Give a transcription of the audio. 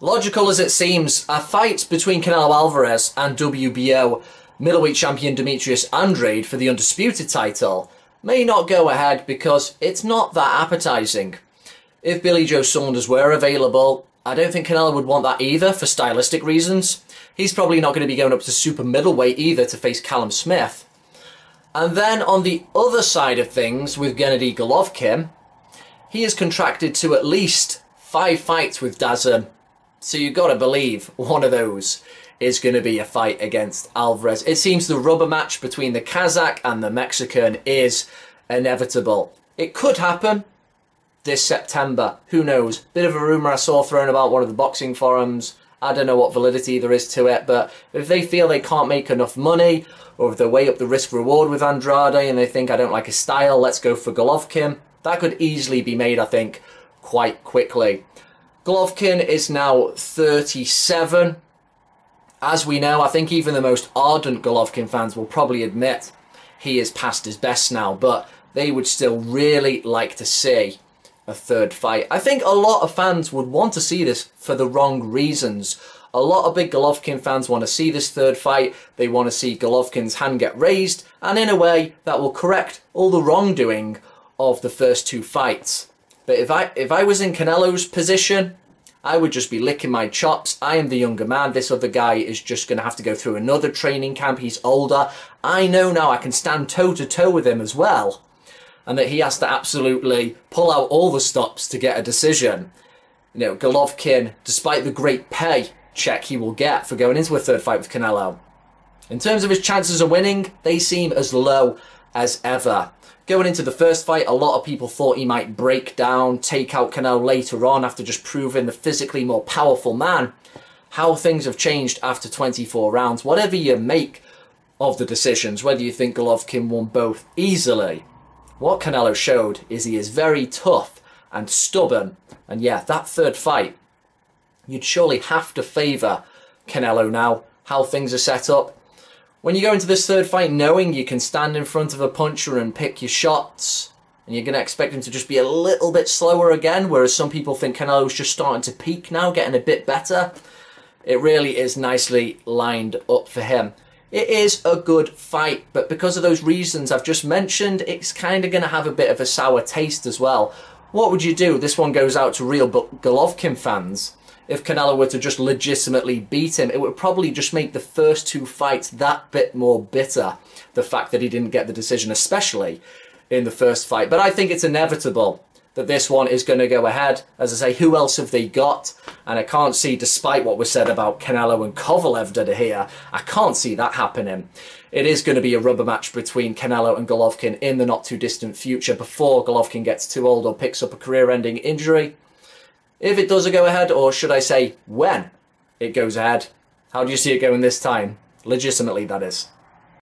Logical as it seems, a fight between Canelo Alvarez and WBO middleweight champion Demetrius Andrade for the undisputed title may not go ahead because it's not that appetizing. If Billy Joe Saunders were available, I don't think Canelo would want that either for stylistic reasons. He's probably not going to be going up to super middleweight either to face Callum Smith. And then on the other side of things with Gennady Golovkin, he is contracted to at least 5 fights with DAZN. So you've got to believe one of those is going to be a fight against Alvarez. It seems the rubber match between the Kazakh and the Mexican is inevitable. It could happen this September. Who knows? Bit of a rumour I saw thrown about one of the boxing forums. I don't know what validity there is to it, but if they feel they can't make enough money, or if they weigh up the risk-reward with Andrade and they think, I don't like his style, let's go for Golovkin, that could easily be made, I think, quite quickly. Golovkin is now 37. As we know, I think even the most ardent Golovkin fans will probably admit he is past his best now, but they would still really like to see a third fight. I think a lot of fans would want to see this for the wrong reasons. A lot of big Golovkin fans want to see this third fight. They want to see Golovkin's hand get raised, and in a way that will correct all the wrongdoing of the first 2 fights. But if I was in Canelo's position, I would just be licking my chops. I am the younger man. This other guy is just going to have to go through another training camp. He's older. I know now I can stand toe-to-toe with him as well. And that he has to absolutely pull out all the stops to get a decision. You know, Golovkin, despite the great pay check he will get for going into a third fight with Canelo, in terms of his chances of winning, they seem as low as ever. Going into the first fight, a lot of people thought he might break down, take out Canelo later on after just proving the physically more powerful man. How things have changed after 24 rounds. Whatever you make of the decisions, whether you think Golovkin won both easily, what Canelo showed is he is very tough and stubborn. And yeah, that third fight, you'd surely have to favour Canelo now, how things are set up. When you go into this third fight knowing you can stand in front of a puncher and pick your shots, and you're going to expect him to just be a little bit slower again, whereas some people think Canelo's just starting to peak now, getting a bit better, it really is nicely lined up for him. It is a good fight, but because of those reasons I've just mentioned, it's kind of going to have a bit of a sour taste as well. What would you do? This one goes out to real Golovkin fans. If Canelo were to just legitimately beat him, it would probably just make the first 2 fights that bit more bitter. The fact that he didn't get the decision, especially in the first fight. But I think it's inevitable that this one is going to go ahead. As I say, who else have they got? And I can't see, despite what was said about Canelo and Kovalev here, I can't see that happening. It is going to be a rubber match between Canelo and Golovkin in the not too distant future before Golovkin gets too old or picks up a career-ending injury. If it does go ahead, or should I say when it goes ahead, how do you see it going this time? Legitimately, that is.